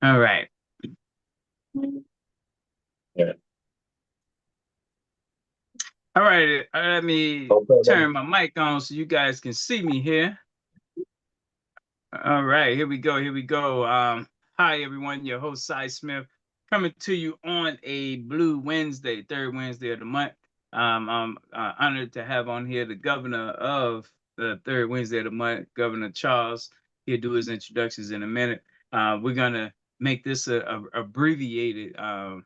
All right. Yeah. All right. Let me Okay. turn my mic on so you guys can see me here. All right, here we go. Here we go. Hi everyone, your host Cy Smith coming to you on a Blue Wednesday, third Wednesday of the month. I'm honored to have on here the governor of the third Wednesday of the month, Governor Charles. He'll do his introductions in a minute. We're gonna make this a abbreviated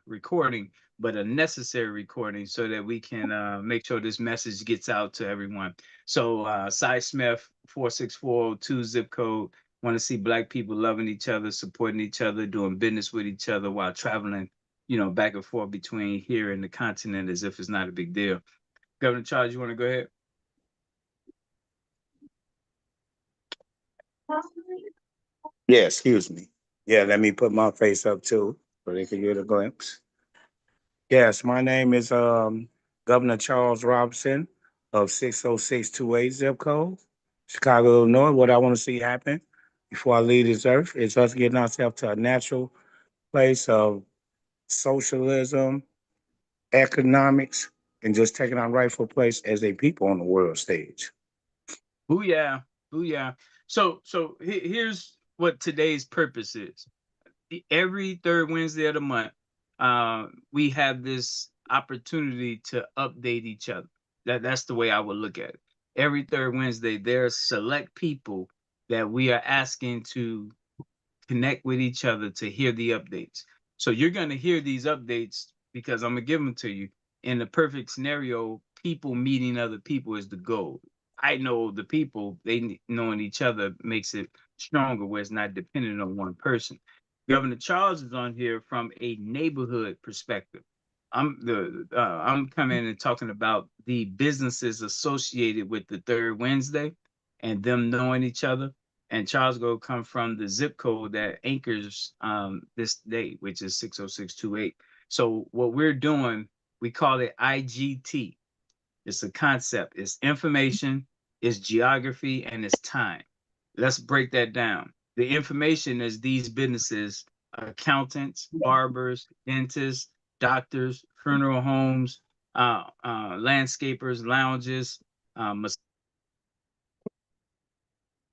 recording, but a necessary recording so that we can make sure this message gets out to everyone. So Cy Smith, 46402 zip code. Want to see Black people loving each other, supporting each other, doing business with each other while traveling, back and forth between here and the continent as if it's not a big deal. Governor Charles, you want to go ahead? Yeah, excuse me. Yeah, let me put my face up too so they can get a glimpse. Yes, my name is Governor Charles Robinson of 60628 zip code, Chicago, Illinois. What I want to see happen before I leave this earth is us getting ourselves to a natural place of socialism, economics, and just taking our rightful place as a people on the world stage. Booyah, booyah. So here's what today's purpose is. Every third Wednesday of the month, we have this opportunity to update each other. That's the way I would look at it. Every third Wednesday, there are select people that we are asking to connect with each other to hear the updates. So you're going to hear these updates because I'm going to give them to you. In the perfect scenario, people meeting other people is the goal. I know the people, they knowing each other makes it stronger where it's not dependent on one person. Governor Charles is on here from a neighborhood perspective. I'm coming and talking about the businesses associated with the third Wednesday and them knowing each other, and Charles go come from the zip code that anchors this day, which is 60628. So what we're doing, we call it IGT. It's a concept. It's information, it's geography, and it's time. Let's break that down. The information is these businesses: accountants, barbers, dentists, doctors, funeral homes, landscapers, lounges,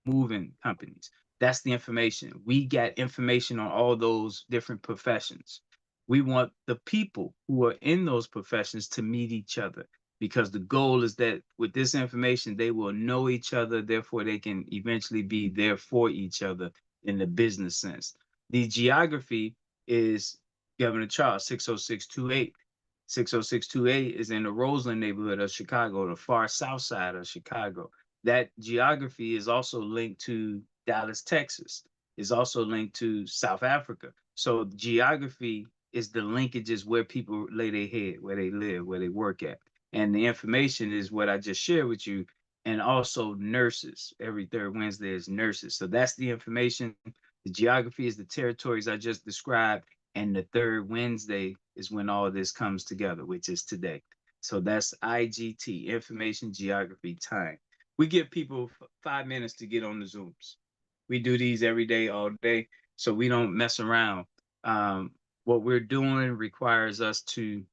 moving companies. That's the information. We got information on all those different professions. We want the people who are in those professions to meet each other because the goal is that with this information, they will know each other. Therefore, they can eventually be there for each other in the business sense. The geography is Governor Charles, 60628. 60628 is in the Roseland neighborhood of Chicago, the far south side of Chicago. That geography is also linked to Dallas, Texas. Is also linked to South Africa. So geography is the linkages where people lay their head, where they live, where they work at. And the information is what I just shared with you. And also nurses. Every third Wednesday is nurses. So that's the information. The geography is the territories I just described. And the third Wednesday is when all this comes together, which is today. So that's IGT, information, geography, time. We give people 5 minutes to get on the Zooms. We do these every day, all day, so we don't mess around. What we're doing requires us to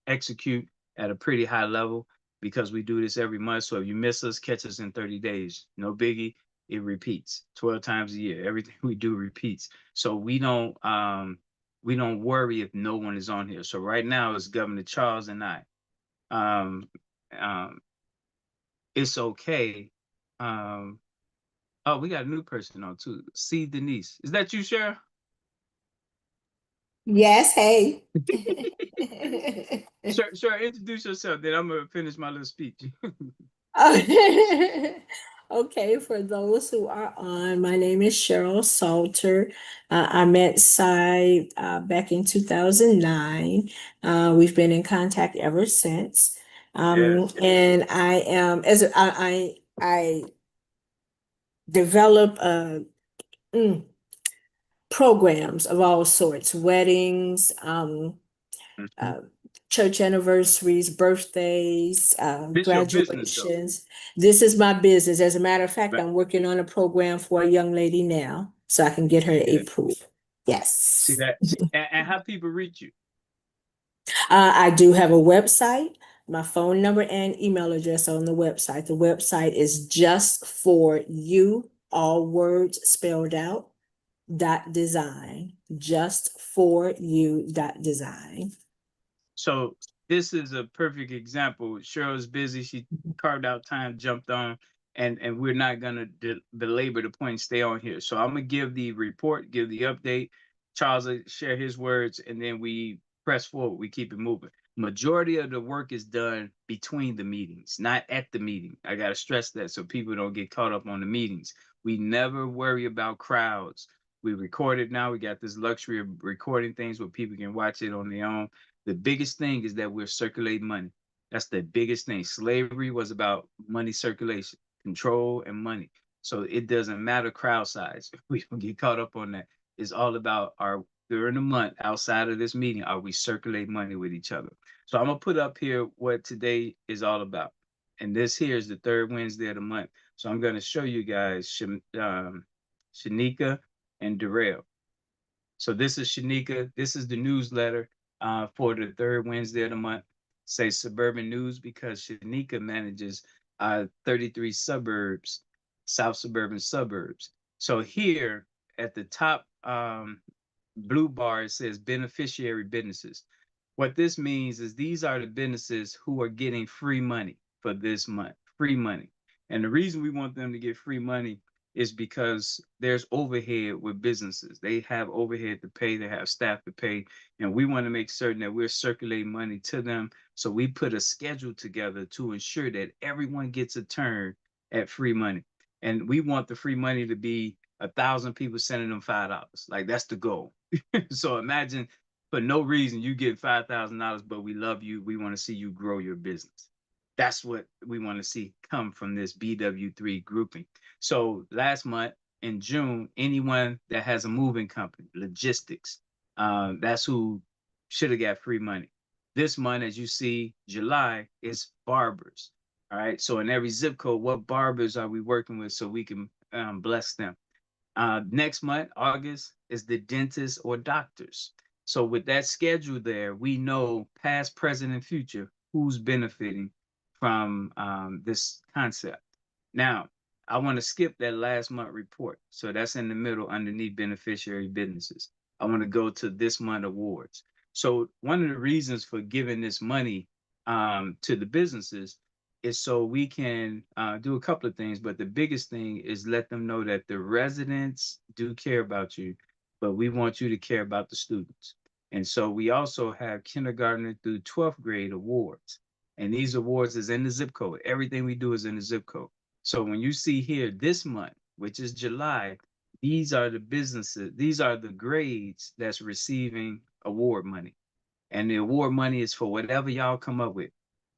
execute at a pretty high level because we do this every month. So if you miss us, catch us in 30 days. No biggie. It repeats 12 times a year. Everything we do repeats. So we don't worry if no one is on here. So right now it's Governor Charles and I. Um, um, it's okay. Um, oh, we got a new person on too. C. Denise. Is that you, Cheryl? Yes, hey. Sure, introduce yourself. Then I'm gonna finish my little speech. Okay, for those who are on, my name is Cheryl Salter. I met Cy back in 2009. We've been in contact ever since. Yes. And I am as I develop mm, programs of all sorts, weddings, Mhm. uh, church anniversaries, birthdays, This your business though, graduations. This is my business. As a matter of fact, right? I'm working on a program for a young lady now so I can get her Yeah. approved. See Yes. that? And how people reach you? I do have a website. My phone number and email address on the website. The website is just for you, all words spelled out, .design. Just for you, .design. So this is a perfect example. Cheryl's busy. She carved out time, jumped on, and we're not gonna belabor the point. Stay on here. So I'm gonna give the report, give the update. Charles will share his words, and then we press forward. We keep it moving. Majority of the work is done between the meetings, not at the meeting. I gotta stress that so people don't get caught up on the meetings. We never worry about crowds. We record it now. We got this luxury of recording things where people can watch it on their own. The biggest thing is that we're circulating money. That's the biggest thing. Slavery was about money circulation, control, and money. So it doesn't matter crowd size. We don't get caught up on that. It's all about our during the month outside of this meeting, are we circulating money with each other? So I'm gonna put up here what today is all about. And this here is the third Wednesday of the month. So I'm gonna show you guys Shanika and Darrell. So this is Shanika. This is the newsletter for the third Wednesday of the month. Say Suburban News because Shanika manages 33 suburbs, South suburban suburbs. So here at the top blue bar, it says beneficiary businesses. What this means is these are the businesses who are getting free money for this month, free money. And the reason we want them to get free money is because there's overhead with businesses. They have overhead to pay, they have staff to pay, and we want to make certain that we're circulating money to them. So we put a schedule together to ensure that everyone gets a turn at free money. And we want the free money to be 1,000 people sending them $5. Like that's the goal. So imagine for no reason you get $5,000, but we love you. We want to see you grow your business. That's what we want to see come from this BW3 grouping. So last month in June, anyone that has a moving company, logistics, that's who should have got free money. This month, as you see, July is barbers. All right. So in every zip code, what barbers are we working with so we can bless them? Next month, August, is the dentists or doctors. So with that schedule there, we know past, present, and future who's benefiting from this concept. Now, I want to skip that last month report. So that's in the middle underneath beneficiary businesses. I want to go to this month awards. So one of the reasons for giving this money to the businesses is so we can do a couple of things, but the biggest thing is let them know that the residents do care about you, but we want you to care about the students. And so we also have kindergarten through 12th grade awards. And these awards is in the zip code. Everything we do is in the zip code. So when you see here this month, which is July, these are the businesses, these are the grades that's receiving award money. And the award money is for whatever y'all come up with.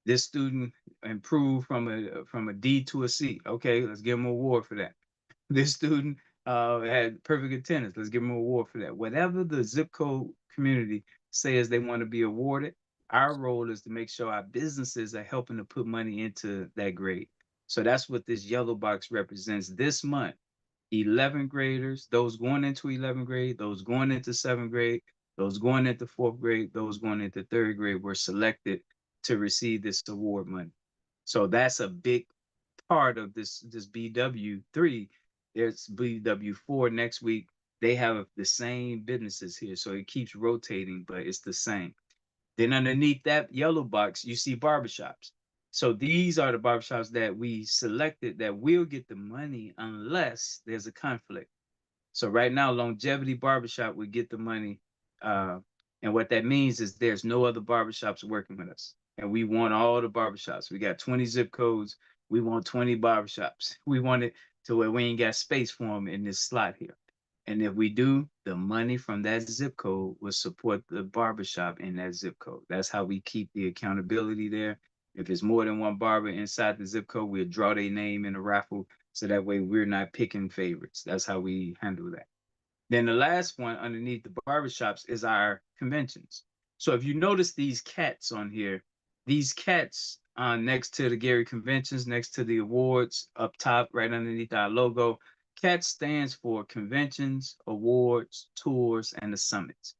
This student improved from a D to a C. Okay, let's give him an award for that. This student had perfect attendance. Let's give him an award for that. Whatever the zip code community says they want to be awarded, our role is to make sure our businesses are helping to put money into that grade. So that's what this yellow box represents this month. 11th graders, those going into 11th grade, those going into 7th grade, those going into 4th grade, those going into 3rd grade were selected to receive this award money. So that's a big part of this BW3. There's BW4 next week. They have the same businesses here. So it keeps rotating, but it's the same. Then underneath that yellow box, you see barbershops. So these are the barbershops that we selected that will get the money unless there's a conflict. So right now, Longevity Barbershop would get the money. And what that means is there's no other barbershops working with us. And we want all the barbershops. We got 20 zip codes. We want 20 barbershops. We want it to where we ain't got space for them in this slot here. And if we do, the money from that zip code will support the barbershop in that zip code. That's how we keep the accountability there. If it's more than one barber inside the zip code, we'll draw their name in a raffle so that way we're not picking favorites. That's how we handle that. Then the last one underneath the barbershops is our conventions. So if you notice these cats on here, these cats next to the Gary conventions, next to the awards, up top, right underneath our logo, CAT stands for Conventions, Awards, Tours, and the Summits.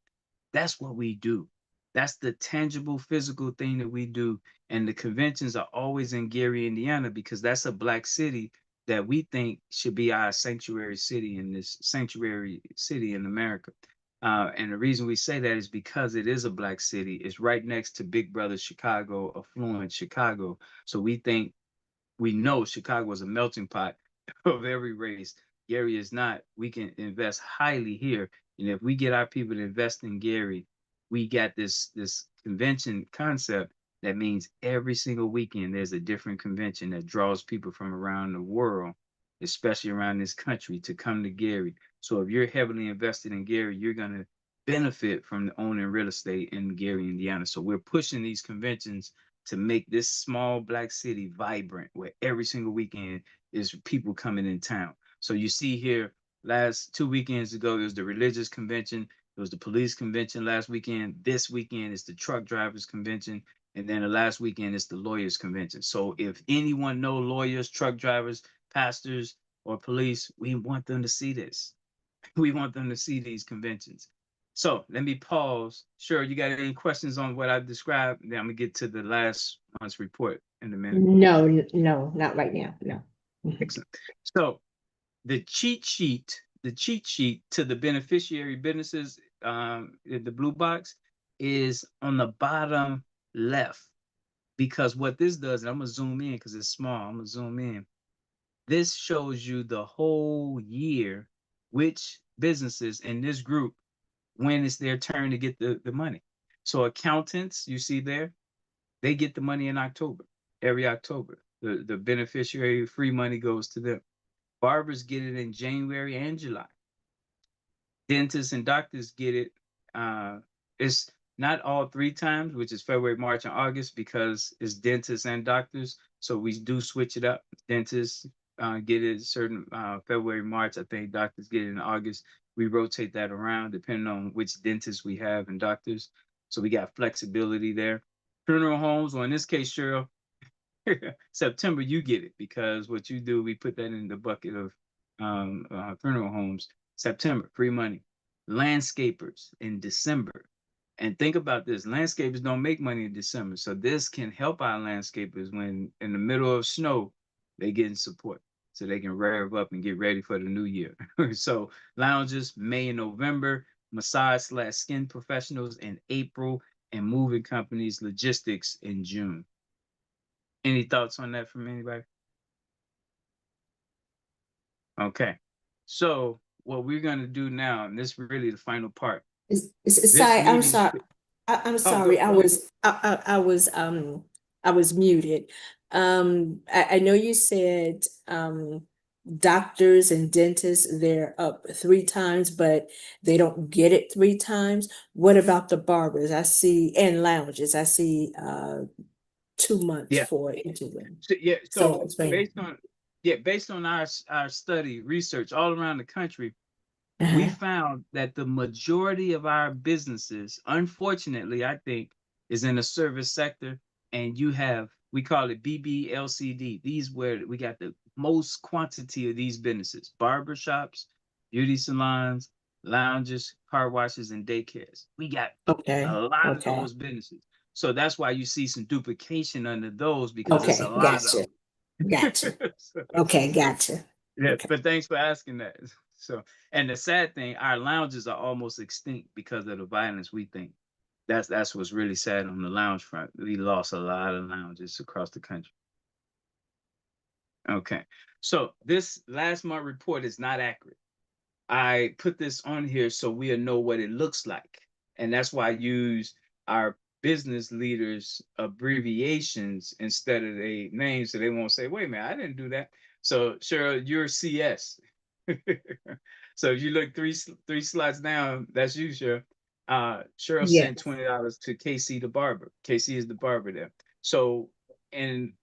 That's what we do. That's the tangible physical thing that we do. And the conventions are always in Gary, Indiana, because that's a Black city that we think should be our sanctuary city in this sanctuary city in America. And the reason we say that is because it is a Black city. It's right next to Big Brother Chicago, affluent Chicago. So we know Chicago is a melting pot of every race. Gary is not. We can invest highly here. And if we get our people to invest in Gary, we got this convention concept that means every single weekend there's a different convention that draws people from around the world, especially around this country, to come to Gary. So if you're heavily invested in Gary, you're going to benefit from the owning real estate in Gary, Indiana. So we're pushing these conventions to make this small Black city vibrant, where every single weekend is people coming in town. So you see here, last 2 weekends ago, there was the religious convention. There was the police convention last weekend. This weekend is the truck drivers convention. And then the last weekend is the lawyers convention. So if anyone know lawyers, truck drivers, pastors, or police, we want them to see this. We want them to see these conventions. So let me pause. Sure, you got any questions on what I've described? Then I'm gonna get to the last month's report in a minute. No, no, not right now. No. Mhm. Excellent. So the cheat sheet to the beneficiary businesses, the blue box, is on the bottom left. Because what this does, and I'm gonna zoom in because it's small. I'm gonna zoom in. This shows you the whole year, which businesses in this group, when it's their turn to get the money. So accountants, you see there, they get the money in October, every October. The beneficiary free money goes to them. Barbers get it in January and July. Dentists and doctors get it. It's not all 3 times, which is February, March, and August, because it's dentists and doctors. So we do switch it up. Dentists get it certain February, March. I think doctors get it in August. We rotate that around depending on which dentists we have and doctors. So we got flexibility there. Funeral homes, well, in this case, Cheryl, September, you get it, because what you do, we put that in the bucket of funeral homes. September, free money. Landscapers in December. And think about this, landscapers don't make money in December. So this can help our landscapers when in the middle of snow, they getting support. So they can rev up and get ready for the new year. So lounges, May and November, massage/skin professionals in April, and moving companies, logistics in June. Any thoughts on that from anybody? Okay. So what we're gonna do now, and this is really the final part. This Sorry, I'm meeting. sorry. I'm Oh, go, sorry. go ahead. I was muted. I know you said doctors and dentists, they're up 3 times, but they don't get it 3 times. What about the barbers? I see, and lounges. I see 2 months Yeah. for each of them. So, yeah. So So explain. based on our study research all around the country, we Uh-huh. found that the majority of our businesses, unfortunately, I think, is in the service sector. And you have, we call it BBLCD. These where we got the most quantity of these businesses: barbershops, beauty salons, lounges, car washes, and daycares. We got a Okay. lot of Okay. those businesses. So that's why you see some duplication under those, because it's a Okay. lot Gotcha. of Gotcha. them. So, Okay. Gotcha. yeah, Okay. but thanks for asking that. So, and the sad thing, our lounges are almost extinct because of the violence, we think. That's what's really sad on the lounge front. We lost a lot of lounges across the country. Okay. So this last month report is not accurate. I put this on here so we'll know what it looks like. And that's why I use our business leaders' abbreviations instead of their names, so they won't say, wait a minute, I didn't do that. So Cheryl, you're CS. So if you look three slides down, that's you, Cheryl. Cheryl sent Yes. $20 to KC the barber. KC is the barber there. So, and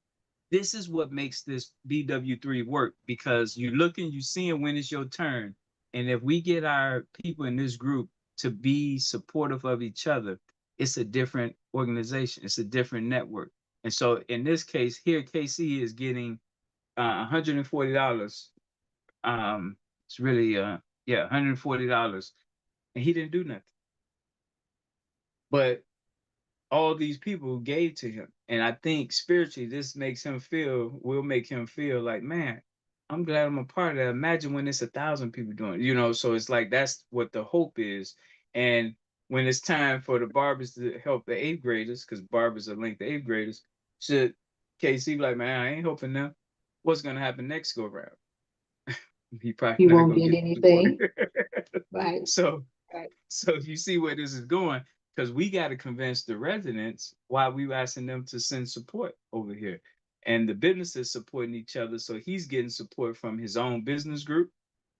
this is what makes this BW3 work, because you looking, you seeing when it's your turn. And if we get our people in this group to be supportive of each other, it's a different organization. It's a different network. And so in this case here, KC is getting $140 It's really yeah, $140. And he didn't do nothing. But all these people gave to him. And I think spiritually, this will make him feel like, man, I'm glad I'm a part of that. Imagine when it's 1,000 people doing it, so it's like that's what the hope is. And when it's time for the barbers to help the eighth graders, because barbers are linked to eighth graders, should KC be like, man, I ain't helping them. What's gonna happen next go round? He probably You not won't gonna get get anything. support. Right. So so you see where this is going, because we got to convince the residents why we asking them to send support over here. And the businesses supporting each other. So he's getting support from his own business group,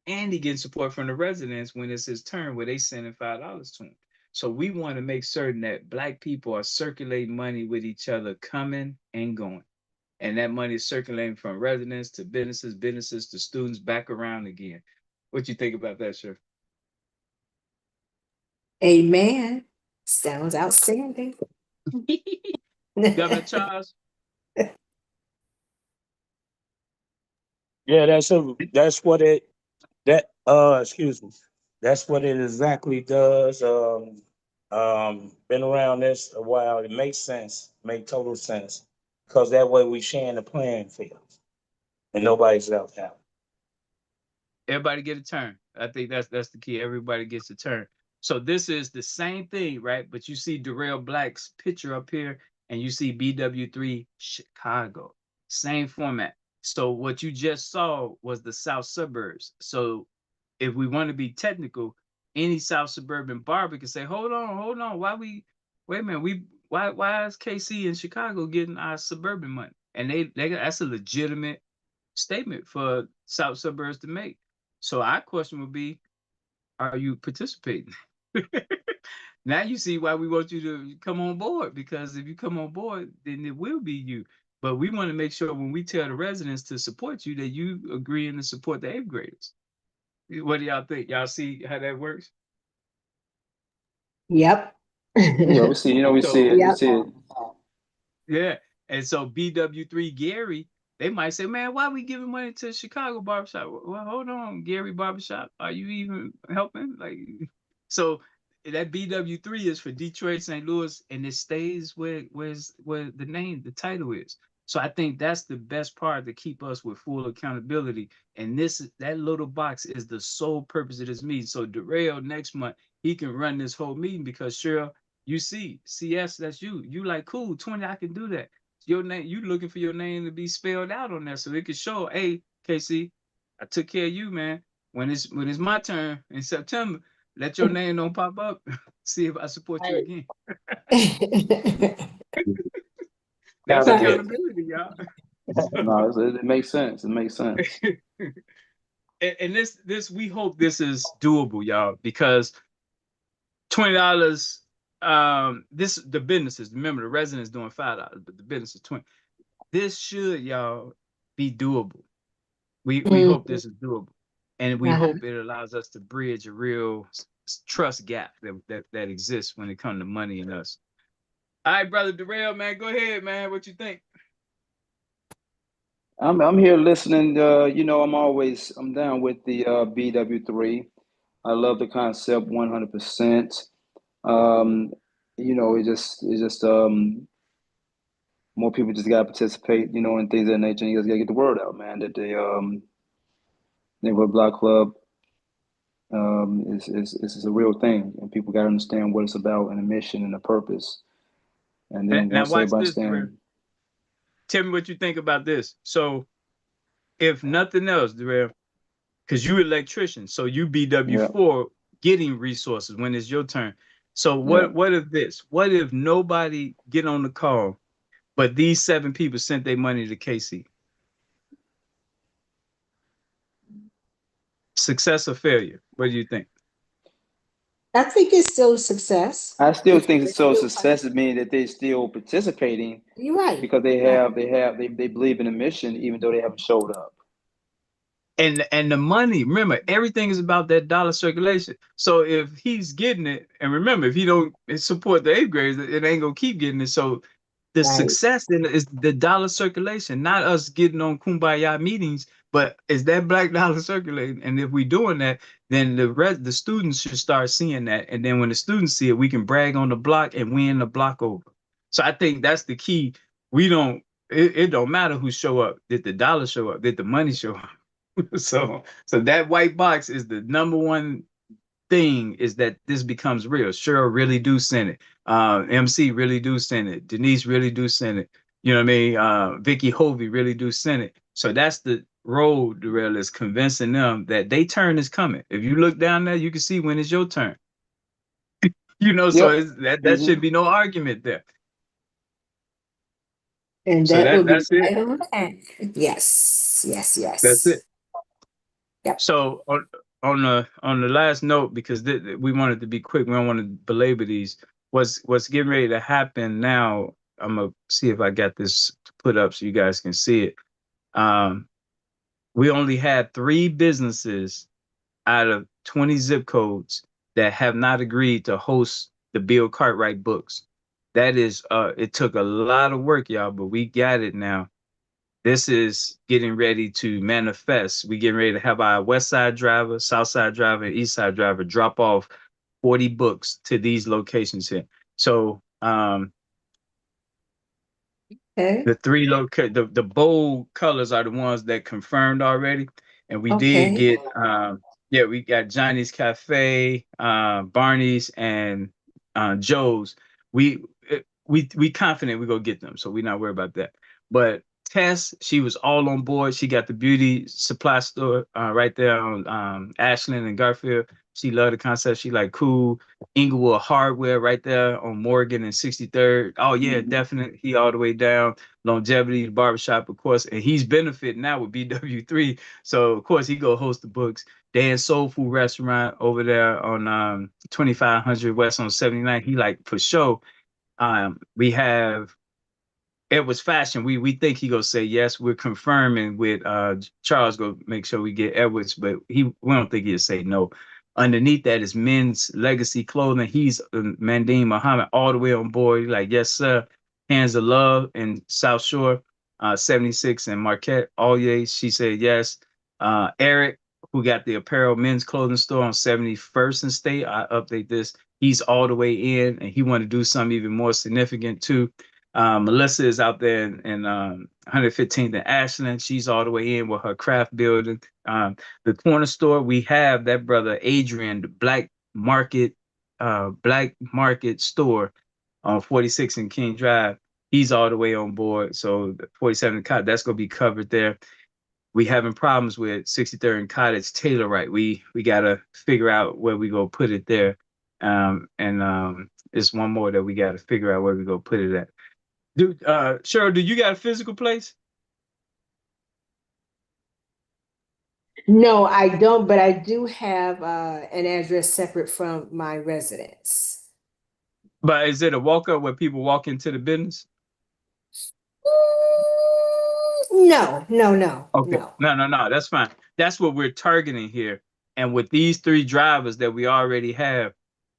and he getting support from the residents when it's his turn, where they sending $5 to him. So we want to make certain that Black people are circulating money with each other, coming and going. And that money is circulating from residents to businesses, businesses to students, back around again. What you think about that, sir? Amen. Sounds outstanding. Governor Charles? Yeah, that's what it excuse me. That's what it exactly does. Been around this a while. It makes sense, make total sense. Because that way we share in the playing field and nobody's left out. Everybody get a turn. I think that's the key. Everybody gets a turn. So this is the same thing, right? But you see Darrell Black's picture up here, and you see BW3 Chicago. Same format. So what you just saw was the South suburbs. So if we want to be technical, any South suburban barber can say, hold on, wait a minute, why is KC in Chicago getting our suburban money? And they that's a legitimate statement for South suburbs to make. So our question would be, are you participating? Now you see why we want you to come on board, because if you come on board, then it will be you. But we want to make sure when we tell the residents to support you, that you agreeing to support the eighth graders. What do y'all think? Y'all see how that works? Yep. Yeah, we see, we see So it. We Yep. see it. yeah. And so BW3 Gary, they might say, man, why are we giving money to Chicago barbershop? Well, hold on, Gary Barbershop. Are you even helping? Like, so that BW3 is for Detroit, St. Louis, and it stays where the name, the title is. So I think that's the best part to keep us with full accountability. And that little box is the sole purpose of this meeting. So Darrell next month, he can run this whole meeting, because Cheryl, you see, CS, that's you. You like, cool, 20, I can do that. Your name, you looking for your name to be spelled out on there, so it can show, hey, KC, I took care of you, man. When it's my turn in September, let your name don't pop up. See if I support you again. That's Kind of it. accountability, y'all. No, it makes sense. It makes sense. And this we hope this is doable, y'all, because $20. This the businesses. Remember, the residents doing $5, but the business is 20. This should, y'all, be doable. We hope this is doable, and we Uh-huh. hope it allows us to bridge a real trust gap that exists when it comes to money and us. All right, brother Darrell, man, go ahead, man. What you think? I'm here listening. I'm down with the BW3. I love the concept 100%. It just more people just gotta participate, in things of that nature. And you guys gotta get the word out, man. That the Neighborhood Block Club is a real thing, and people gotta understand what it's about and the mission and the purpose. And then Now once watch everybody this, Darrell. understand, Tell me what you think about this. So, if nothing else, Darrell, because you electrician, so you yeah, BW4 getting resources when it's your turn. So yeah. what if this? What if nobody get on the call, but these 7 people sent their money to KC? Success or failure? What do you think? I think it's still a success. I still Because think they're so. still Success is meaning that they're still participating You're right. because Right. they believe in the mission even though they haven't showed up. And the money, remember, everything is about that dollar circulation. So if he's getting it, and remember, if he don't support the eighth graders, it ain't gonna keep getting it. So the Right. success in it is the dollar circulation, not us getting on kumbaya meetings But is that black dollar circulating? And if we're doing that, then the students should start seeing that. And then when the students see it, we can brag on the block and win the block over. So I think that's the key. We don't, it don't matter who show up. Did the dollar show up? Did the money show up? So that white box is the number one thing, is that this becomes real. Cheryl really do send it. MC really do send it. Denise really do send it. You know what I mean? Vicky Hovey really do send it. So that's the road, Darrell, is convincing them that they turn is coming. If you look down there, you can see when it's your turn. You know, so Yep. that should be no argument there. And So that will be that's it. right on time. Yes, yes, That's yes. it. Yep. So on the last note, because we wanted to be quick, we don't want to belabor these. What's getting ready to happen now? I'm gonna see if I got this put up so you guys can see it. We only had 3 businesses out of 20 zip codes that have not agreed to host the Bill Cartwright books. That is, it took a lot of work, y'all, but we got it now. This is getting ready to manifest. We getting ready to have our West Side driver, South Side driver, and East Side driver drop off 40 books to these locations here. So Okay. the the bold colors are the ones that confirmed already, and we did Okay. get yeah, we got Johnny's Cafe, Barney's, and Joe's. We confident we go get them, so we're not worried about that. But Tess, she was all on board. She got the beauty supply store right there on Ashland and Garfield. She loved the concept. She like cool. Inglewood Hardware right there on Morgan and 63rd. Oh yeah, definitely. He all the way down. Longevity, the barbershop, of course, and he's benefiting now with BW3. So of course he go host the books. Dan Soul Food Restaurant over there on 2500 West on 79. He like for sure. We have Edwards Fashion. We think he gonna say yes. We're confirming with Charles. Go make sure we get Edwards, but we don't think he'll say no. Underneath that is Men's Legacy Clothing. He's Mandine Muhammad all the way on board. He's like, yes, sir. Hands of Love in South Shore, 76 and Marquette. All yay. She said yes. Eric, who got the apparel men's clothing store on 71st and State. I update this. He's all the way in, and he wanted to do something even more significant too. Melissa is out there in 115th and Ashland. She's all the way in with her craft building. The corner store, we have that brother Adrian, the Black Market store on 46 and King Drive. He's all the way on board. So the 47 Cottage, that's gonna be covered there. We having problems with 63rd and Cottage Taylor right. We gotta figure out where we go put it there. It's one more that we gotta figure out where we go put it at. Cheryl, do you got a physical place? No, I don't, but I do have an address separate from my residence. But is it a walk up where people walk into the business? No, no, no, Okay. no. No. That's fine. That's what we're targeting here. And with these 3 drivers that we already have,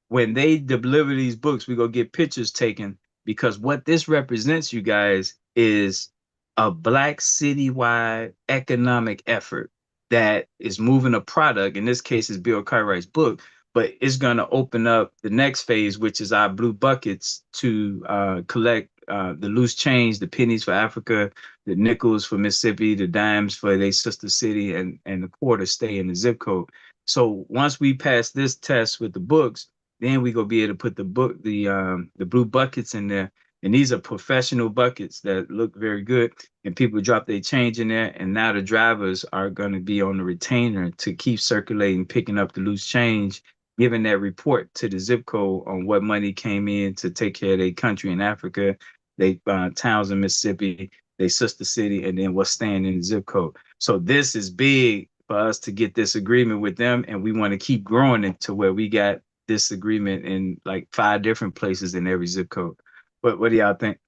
when they deliver these books, we go get pictures taken, because what this represents, you guys, is a Black citywide economic effort that is moving a product. In this case, is Bill Cartwright's book, but it's going to open up the next phase, which is our blue buckets to collect the loose change, the pennies for Africa, the nickels for Mississippi, the dimes for their sister city, and the quarter stay in the zip code. So once we pass this test with the books, then we gonna be able to put the blue buckets in there. And these are professional buckets that look very good. And people drop their change in there. And now the drivers are gonna be on the retainer to keep circulating, picking up the loose change, giving that report to the zip code on what money came in to take care of their country in Africa, they towns in Mississippi, their sister city, and then what's staying in the zip code. So this is big for us to get this agreement with them, and we want to keep growing it to where we got this agreement in like 5 different places in every zip code. What do y'all think?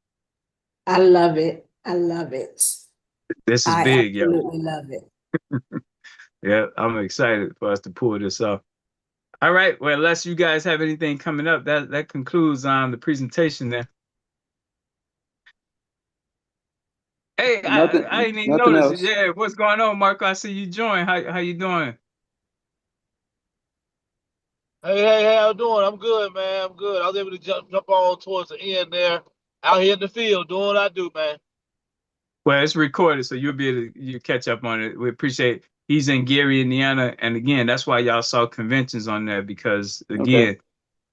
I love it. I love it. This is I big, yo. absolutely love it. Yeah, I'm excited for us to pull this off. All right. Well, unless you guys have anything coming up, that concludes the presentation there. Hey, Nothing, I didn't even nothing notice. else. Yeah, what's going on, Marco? I see you join. How you doing? Hey, how you doing? I'm good, man. I'm good. I was able to jump on towards the end there. Out here in the field doing what I do, man. Well, it's recorded, so you'll be able to you catch up on it. We appreciate. He's in Gary, Indiana, and again, that's why y'all saw conventions on there because Okay. again,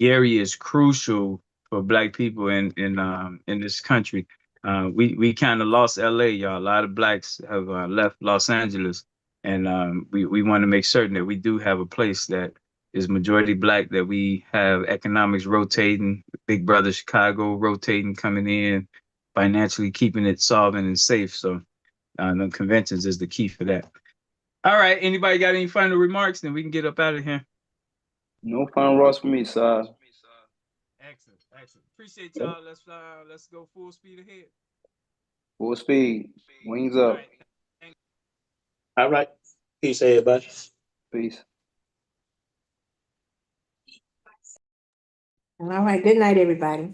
Gary is crucial for Black people in this country. We kind of lost LA, y'all. A lot of Blacks have left Los Angeles, and we want to make certain that we do have a place that is majority Black, that we have economics rotating, Big Brother Chicago rotating, coming in, financially keeping it solvent and safe. So the conventions is the key for that. All right. Anybody got any final remarks? Then we can get up out of here. No final Ross for me, sir. Excellent, excellent. Appreciate y'all. Let's go full speed ahead. Full speed. Wings All up. right. All right. Peace, everybody. Peace. All right, good night, everybody.